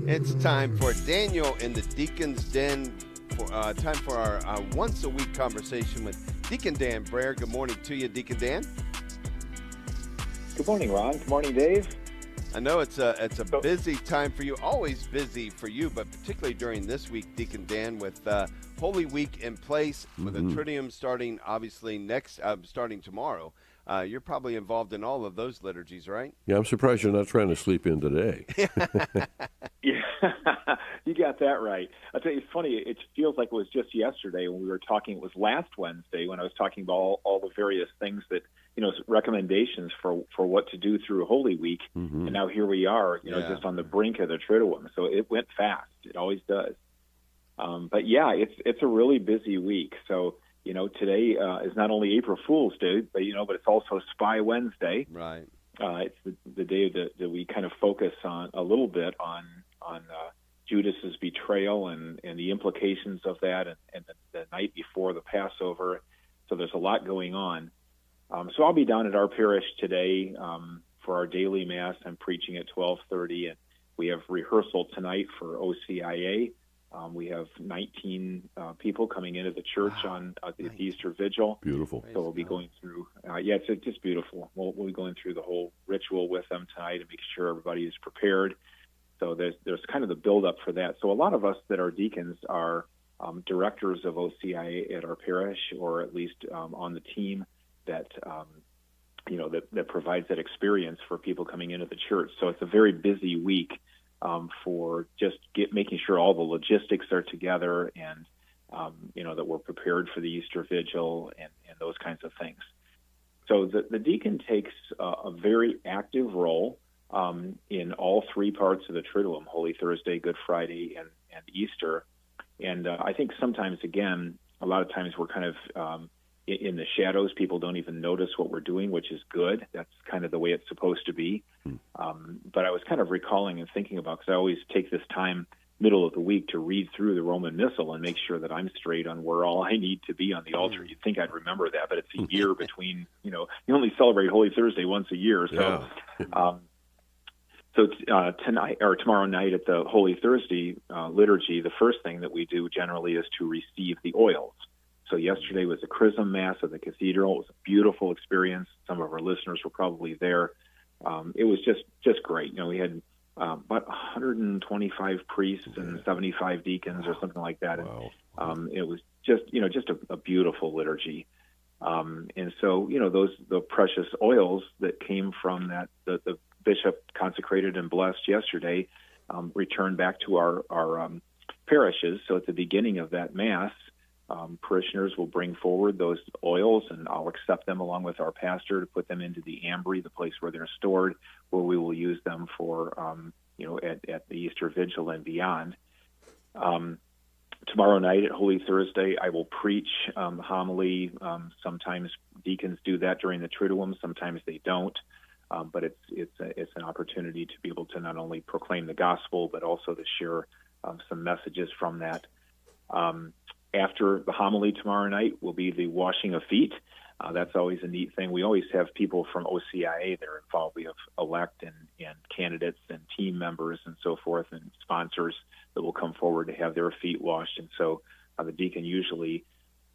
It's time for Daniel and the Deacon's Den. Time for our once-a-week conversation with Deacon Dan Brahier. Good morning to you, Deacon Dan. Good morning, Ron. Good morning, Dave. I know it's a busy time for you, always busy for you, but particularly during this week, Deacon Dan, with Holy Week in place, with the Triduum starting obviously starting tomorrow. You're probably involved in all of those liturgies, right? Yeah, I'm surprised you're not trying to sleep in today. Yeah, you got that right. I'll tell you, it's funny. It feels like it was just yesterday when we were talking. It was last Wednesday when I was talking about all the various things that, recommendations for what to do through Holy Week. And now here we are, just on the brink of the Triduum. So it went fast. It always does. But yeah, it's a really busy week. So, today is not only April Fool's Day, but it's also Spy Wednesday. Right. It's the day that we kind of focus on a little bit on Judas's betrayal and the implications of that, and the night before the Passover. So there's a lot going on. So I'll be down at our parish today for our daily Mass. I'm preaching at 12:30, and we have rehearsal tonight for OCIA. We have 19 people coming into the church on the Easter Vigil. Beautiful. So we'll be going through, it's just beautiful. We'll be going through the whole ritual with them tonight and making sure everybody is prepared. So there's kind of the build-up for that. So a lot of us that are deacons are directors of OCIA at our parish, or at least on the team that provides that experience for people coming into the church. So it's a very busy week for just making sure all the logistics are together, and that we're prepared for the Easter Vigil and those kinds of things. So the deacon takes a very active role in all three parts of the Triduum: Holy Thursday, Good Friday, and Easter. And I think sometimes, again, a lot of times we're kind of in the shadows. People don't even notice what we're doing, which is good. That's kind of the way it's supposed to be. But I was kind of recalling and thinking about, because I always take this time middle of the week to read through the Roman Missal and make sure that I'm straight on where all I need to be on the altar. You'd think I'd remember that, but it's a year between, you only celebrate Holy Thursday once a year. So, tonight or tomorrow night at the Holy Thursday liturgy, the first thing that we do generally is to receive the oils. So yesterday was a Chrism Mass at the cathedral. It was a beautiful experience. Some of our listeners were probably there. It was just great. We had about 125 priests and 75 deacons or something like that. Wow. And it was just a beautiful liturgy. And so, the precious oils that came from that, the bishop consecrated and blessed yesterday, returned back to our parishes. So at the beginning of that Mass, parishioners will bring forward those oils, and I'll accept them along with our pastor to put them into the ambry, the place where they're stored, where we will use them for, at the Easter Vigil and beyond. Tomorrow night at Holy Thursday, I will preach homily. Sometimes deacons do that during the Triduum, sometimes they don't. But it's an opportunity to be able to not only proclaim the gospel, but also to share some messages from that. After the homily tomorrow night will be the washing of feet. That's always a neat thing. We always have people from OCIA that are involved. We have elect and candidates and team members and so forth, and sponsors that will come forward to have their feet washed. And so the deacon usually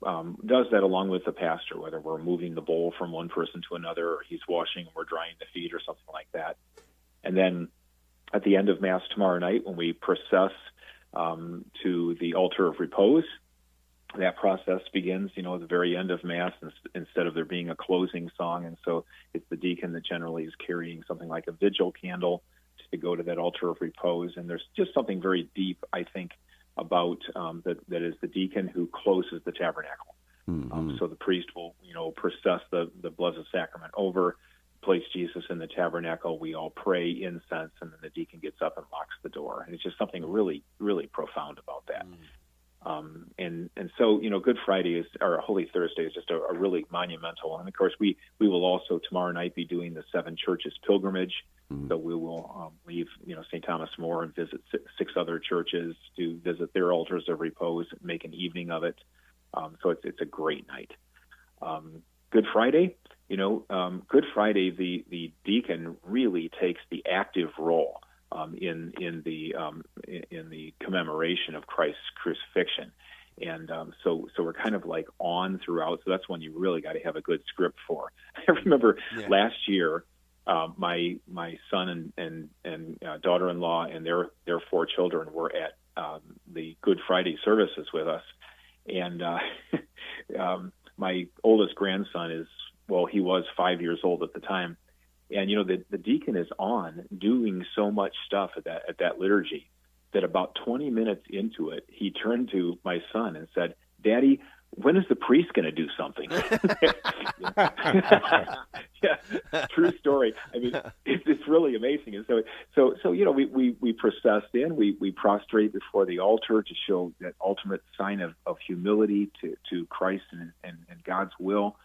does that along with the pastor, whether we're moving the bowl from one person to another, or he's washing and we're drying the feet or something like that. And then at the end of Mass tomorrow night, when we process to the altar of repose, that process begins, at the very end of Mass, instead of there being a closing song. And so it's the deacon that generally is carrying something like a vigil candle to go to that altar of repose. And there's just something very deep, I think, about that is the deacon who closes the tabernacle. So the priest will, process the Blessed Sacrament over, place Jesus in the tabernacle. We all pray incense, and then the deacon gets up and locks the door. And it's just something really, really profound about that. And so, Good Friday or Holy Thursday is just a really monumental. And of course, we will also tomorrow night be doing the Seven Churches pilgrimage. So we will leave, St. Thomas More and visit six other churches to visit their altars of repose, and make an evening of it. So it's a great night. Good Friday, Good Friday, the deacon really takes the active role. in the commemoration of Christ's crucifixion. And so we're kind of like on throughout. So that's one you really got to have a good script for. I remember last year, my son and daughter-in-law and their 4 children were at the Good Friday services with us, and my oldest grandson he was 5 years old at the time, and the deacon is on doing so much stuff at that liturgy that about 20 minutes into it, he turned to my son and said, "Daddy, when is the priest going to do something?" Yeah, true story. I mean, it's really amazing. And so we processed in, we prostrate before the altar to show that ultimate sign of humility to Christ and God's will.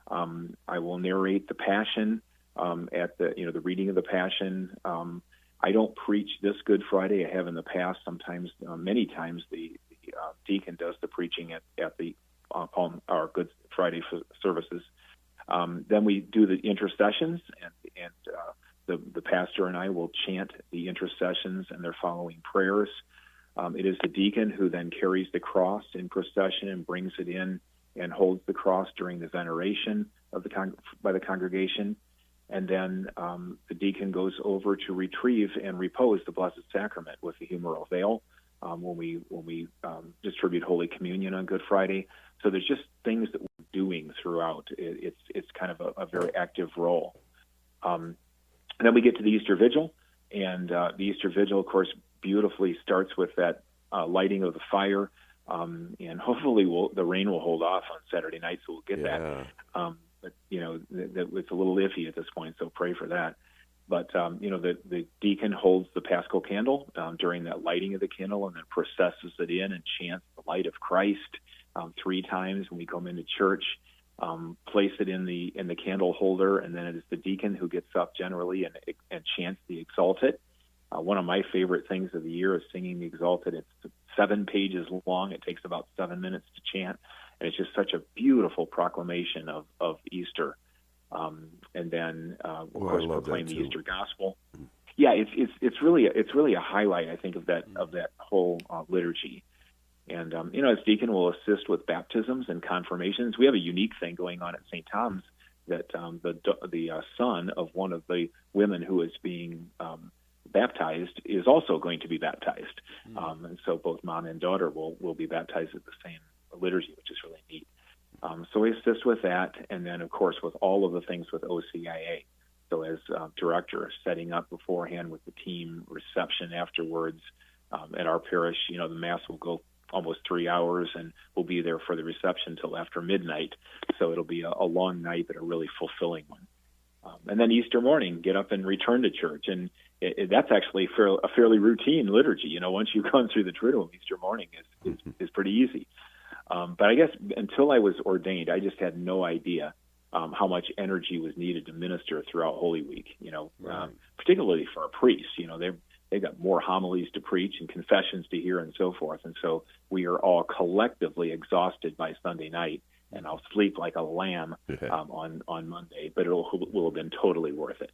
I will narrate the Passion at the reading of the Passion. I don't preach this Good Friday. I have in the past. Sometimes, many times, the deacon does the preaching at the our Good Friday services. Then we do the intercessions, and the pastor and I will chant the intercessions and their following prayers. It is the deacon who then carries the cross in procession and brings it in and holds the cross during the veneration of by the congregation. And then the deacon goes over to retrieve and repose the Blessed Sacrament with the humeral veil when we distribute Holy Communion on Good Friday. So there's just things that we're doing throughout. It's kind of a very active role. And then we get to the Easter Vigil, and the Easter Vigil, of course, beautifully starts with that lighting of the fire, and hopefully the rain will hold off on Saturday night, so we'll get that. But it's a little iffy at this point, so pray for that. But the deacon holds the Paschal candle during that lighting of the candle, and then processes it in and chants the light of Christ 3 times when we come into church. Place it in the candle holder, and then it is the deacon who gets up generally and chants the Exultet. One of my favorite things of the year is singing the Exultet. It's 7 pages long. It takes about 7 minutes to chant. And it's just such a beautiful proclamation of Easter. And then, of course, proclaim the Easter Gospel. Yeah, it's really a highlight, I think, of that whole liturgy. And as deacon, will assist with baptisms and confirmations. We have a unique thing going on at St. Tom's that the son of one of the women who is being baptized is also going to be baptized, and so both mom and daughter will be baptized at the same liturgy, which is really neat. So we assist with that, and then of course with all of the things with OCIA. So as director, setting up beforehand with the team, reception afterwards. At our parish, the Mass will go almost 3 hours, and we'll be there for the reception till after midnight. So it'll be a long night, but a really fulfilling one. And then Easter morning, get up and return to church, and that's actually a fairly routine liturgy. Once you've gone through the Triduum, Easter morning is pretty easy. But I guess until I was ordained, I just had no idea how much energy was needed to minister throughout Holy Week. Particularly for a priest. They've got more homilies to preach and confessions to hear and so forth, and so we are all collectively exhausted by Sunday night. And I'll sleep like a lamb on Monday, but it will have been totally worth it.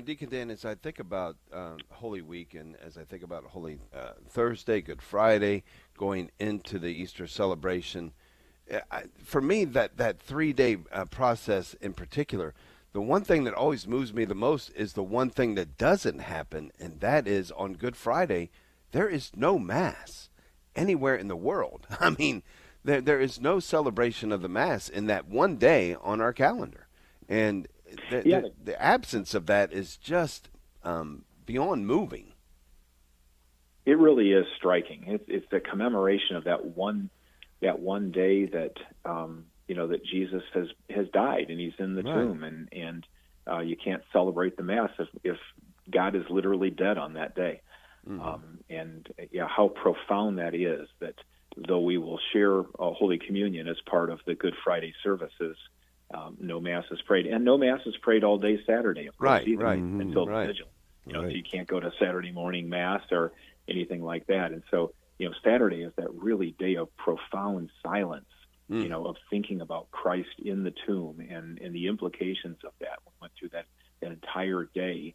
Deacon Dan, as I think about Holy Week, and as I think about Holy Thursday, Good Friday, going into the Easter celebration, for me, that 3-day process in particular, the one thing that always moves me the most is the one thing that doesn't happen, and that is on Good Friday, there is no Mass anywhere in the world. I mean, there is no celebration of the Mass in that one day on our calendar. And the absence of that is just beyond moving. It really is striking. It's the commemoration of that one day that that Jesus has died and he's in the tomb, and you can't celebrate the Mass if God is literally dead on that day. How profound that is, that though we will share Holy Communion as part of the Good Friday services, no Mass is prayed, and no Mass is prayed all day Saturday, of course, until the Vigil. So you can't go to Saturday morning Mass or anything like that. And so, Saturday is that really day of profound silence, of thinking about Christ in the tomb and the implications of that. We went through that entire day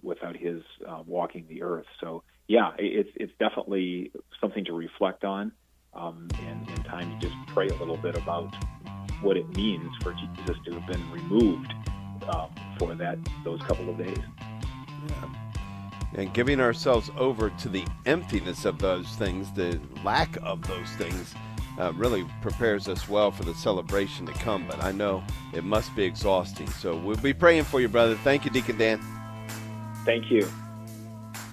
without his walking the earth. So yeah, it's definitely something to reflect on, and time to just pray a little bit about what it means for Jesus to have been removed for those couple of days. Yeah. And giving ourselves over to the emptiness of those things, the lack of those things, really prepares us well for the celebration to come. But I know it must be exhausting. So we'll be praying for you, brother. Thank you, Deacon Dan. Thank you.